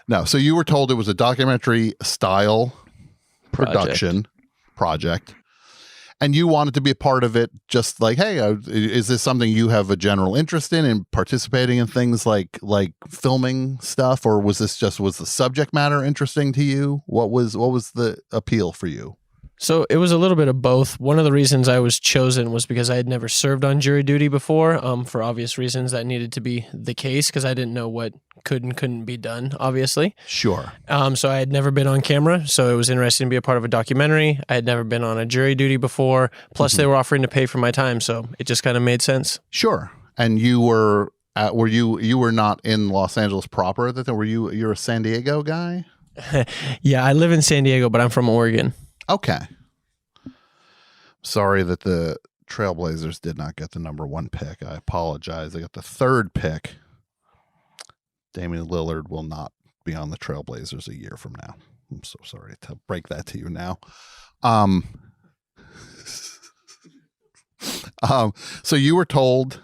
No. So you were told it was a documentary style production project. And you wanted to be a part of it, just like, hey, is this something you have a general interest in participating in things like filming stuff, or was the subject matter interesting to you? What was the appeal for you? So it was a little bit of both. One of the reasons I was chosen was because I had never served on jury duty before. For obvious reasons, that needed to be the case because I didn't know what could and couldn't be done, obviously. Sure. So I had never been on camera, so it was interesting to be a part of a documentary. I had never been on a jury duty before. Plus, they were offering to pay for my time, so it just kind of made sense. Sure. And you were you were not in Los Angeles proper at the time? You're a San Diego guy? Yeah, I live in San Diego, but I'm from Oregon. Okay. Sorry that the Trailblazers did not get the number 1 pick. I apologize. They got the 3rd pick. Damian Lillard will not be on the Trailblazers a year from now. I'm so sorry to break that to you now. So you were told,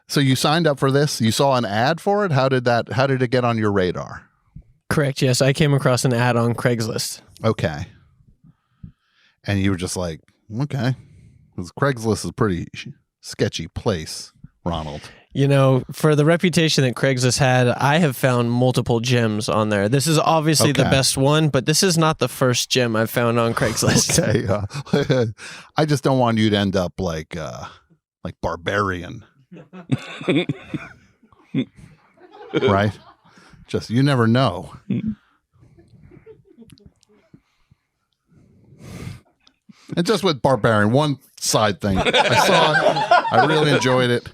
so you signed up for this. You saw an ad for it. How did it get on your radar? Correct. Yes, I came across an ad on Craigslist. Okay. And you were just like, okay, because Craigslist is a pretty sketchy place, Ronald. You know, for the reputation that Craigslist had, I have found multiple gems on there. This is obviously the best one, but this is not the first gem I've found on Craigslist. Okay. I just don't want you to end up like Barbarian. Right? Just, you never know. And just with Barbarian, one side thing. I saw it. I really enjoyed it.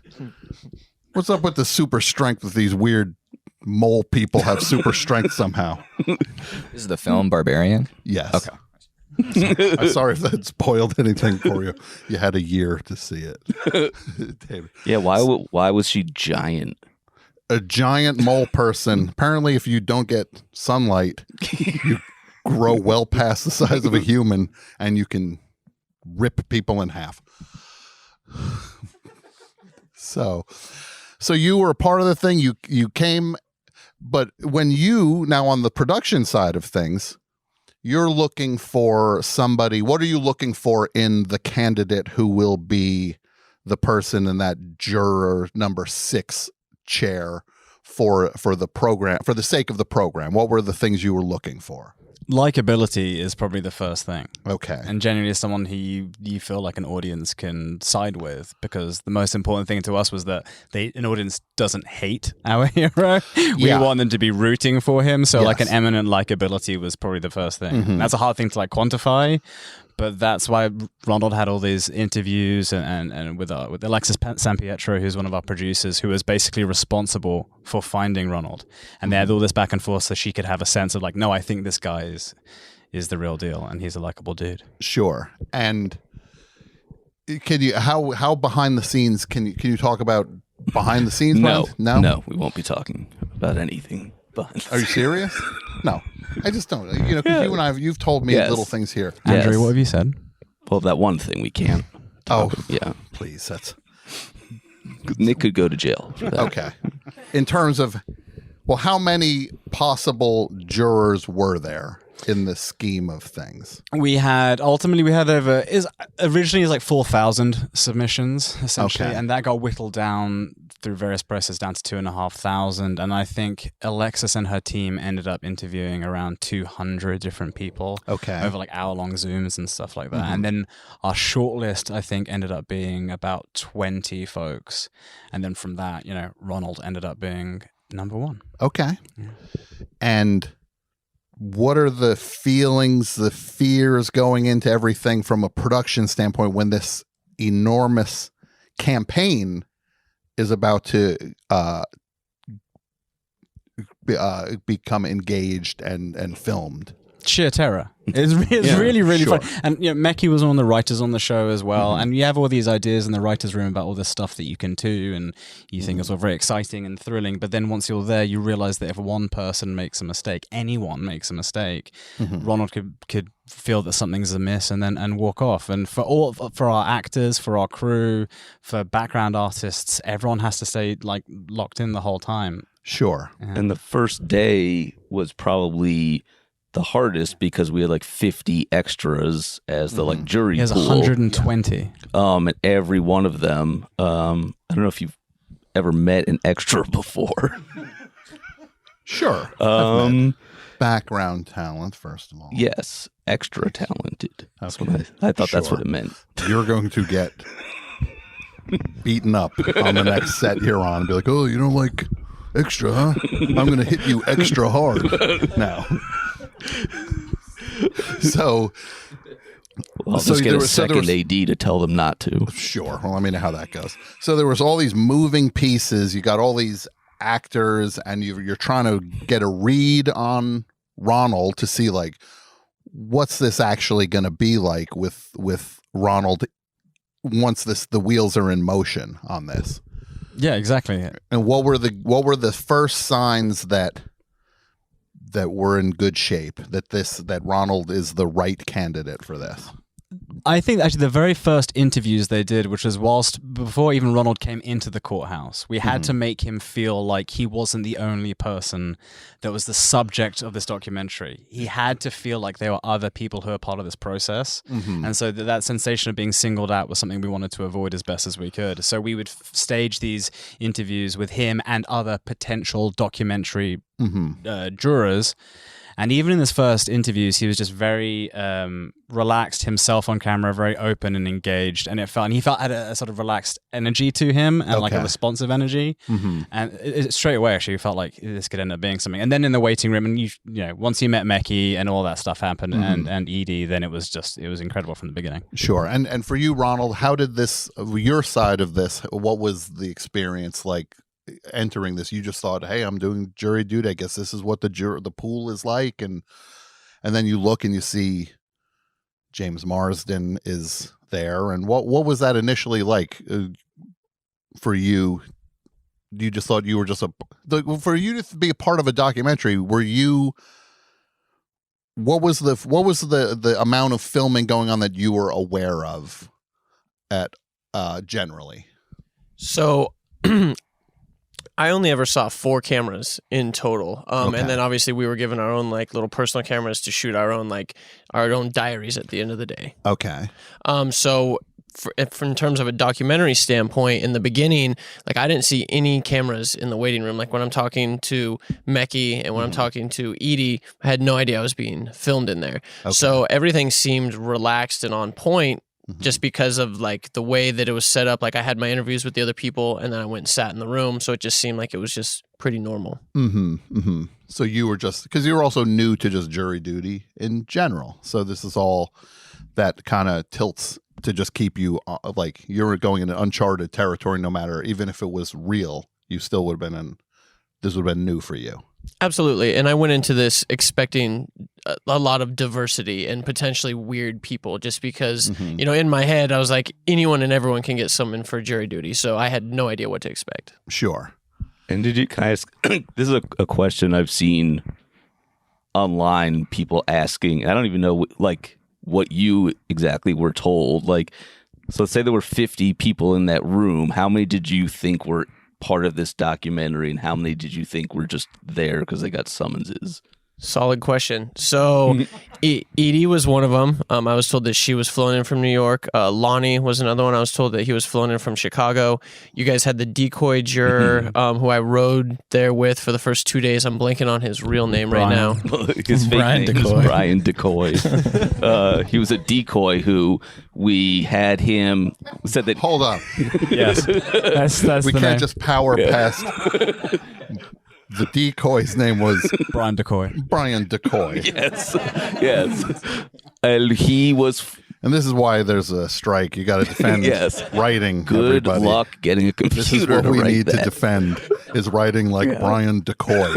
What's up with the super strength with these weird mole people have super strength somehow? This is the film Barbarian? Yes. Okay. I'm sorry if that spoiled anything for you. You had a year to see it. David. Yeah, why was she giant? A giant mole person. Apparently, if you don't get sunlight, you grow well past the size of a human, and you can rip people in half. So you were a part of the thing. You came, but when you now on the production side of things, you're looking for somebody. What are you looking for in the candidate who will be the person in that juror number 6 chair for the program, for the sake of the program? What were the things you were looking for? Likability is probably the first thing. Okay. And generally someone who you feel like an audience can side with, because the most important thing to us was that an audience doesn't hate our hero. We want them to be rooting for him. So like an eminent likability was probably the first thing. Mm-hmm. That's a hard thing to like quantify, but that's why Ronald had all these interviews and with Alexis Sampietro, who's one of our producers, who was basically responsible for finding Ronald. And they had all this back and forth so she could have a sense of like, no, I think this guy is the real deal and he's a likable dude. Sure. And can you how behind the scenes can you talk about behind the scenes? No, we won't be talking about anything. Are you serious? No, I just don't. You know, because you and I, you've told me little things here. Andrew, what have you said? Well, that one thing we can't. Yeah. Please, that's Nick could go to jail for that. Okay. In terms of, well, how many possible jurors were there in the scheme of things? We had over originally like 4,000 submissions essentially, and that got whittled down through various processes down to 2,500. And I think Alexis and her team ended up interviewing around 200 different people. Okay. Over like hour-long Zooms and stuff like that. Mm-hmm. And then our shortlist, I think, ended up being about 20 folks. And then from that, Ronald ended up being number 1. Okay. Yeah. And what are the feelings, the fears going into everything from a production standpoint when this enormous campaign is about to become engaged and filmed? Sheer terror. It's really fun. And Mekki was one of the writers on the show as well. Mm-hmm. And you have all these ideas in the writer's room about all this stuff that you can do, and you think it's all very exciting and thrilling. But then once you're there, you realize that if one person makes a mistake, anyone makes a mistake, Ronald could feel that something's amiss and walk off. And for our actors, for our crew, for background artists, everyone has to stay like locked in the whole time. Sure. And the first day was probably the hardest because we had like 50 extras as the like jury He has pool. 120. And every one of them, I don't know if you've ever met an extra before. Sure. Background talent, first of all. Yes, extra talented. That's Okay. what I thought that's Sure. what it meant. You're going to get beaten up on the next set you're on and be like, oh, you don't like extra, huh? I'm going to hit you extra hard now. So, Well, I'll So just get there a was- so there second was- AD to tell them not to. sure. Well, let me know how that goes. So there was all these moving pieces. You got all these actors, and you're trying to get a read on Ronald to see like what's this actually going to be like with Ronald once the wheels are in motion on this. Yeah, exactly. And what were the first signs that we're in good shape, that Ronald is the right candidate for this? I think actually the very first interviews they did, which was before even Ronald came into the courthouse, we had to make him feel like he wasn't the only person that was the subject of this documentary. He had to feel like there were other people who were part of this process. And so that sensation of being singled out was something we wanted to avoid as best as we could. So we would stage these interviews with him and other potential documentary jurors. And even in his first interviews, he was just very relaxed himself on camera, very open and engaged. And he felt had a sort of relaxed energy to him and like a responsive energy. And straight away, actually, we felt like this could end up being something. And then in the waiting room, and you know, once he met Mekki and all that stuff happened, and Edie, then it was incredible from the beginning. Sure. And for you, Ronald, how did your side of this, what was the experience like entering this? You just thought, hey, I'm doing jury duty, I guess this is what the pool is like, and then you look and you see James Marsden is there, and what was that initially like for you? You just thought you were just for you to be a part of a documentary, what was the amount of filming going on that you were aware of at generally? So I only ever saw 4 cameras in total. And then obviously we were given our own like little personal cameras to shoot our own diaries at the end of the day. Okay. So in terms of a documentary standpoint, in the beginning, like I didn't see any cameras in the waiting room. Like when I'm talking to Mekki and when I'm talking to Edie, I had no idea I was being filmed in there. Okay. So everything seemed relaxed and on point. Just because of like the way that it was set up. Like I had my interviews with the other people and then I went and sat in the room. So it just seemed like it was just pretty normal. So you were just, because you were also new to just jury duty in general. So this is all that kind of tilts to just keep you like you're going into uncharted territory, no matter, even if it was real, you still would have been this would have been new for you. Absolutely. And I went into this expecting a lot of diversity and potentially weird people just because, you know, in my head, I was like, anyone and everyone can get summoned for jury duty. So I had no idea what to expect. Sure. And can I ask, this is a question I've seen online, people asking, I don't even know like what you exactly were told. Like, so let's say there were 50 people in that room. How many did you think were part of this documentary, and how many did you think were just there because they got summonses? Solid question. So Edie was one of them. I was told that she was flown in from New York. Lonnie was another one. I was told that he was flown in from Chicago. You guys had the decoy juror who I rode there with for the first 2 days. I'm blanking on his real name right now. His fake Brian name is Decoy. Brian Decoy. He was a decoy who we had him said that. Hold up. Yes, that's We the can't name. just power past. The decoy's name was Brian Decoy. Brian Decoy. yes, and he was. And this is why there's a strike. You got to defend Yes. writing. Good everybody. luck getting a computer This is what to we write need that. to defend, is writing like Brian Decoy.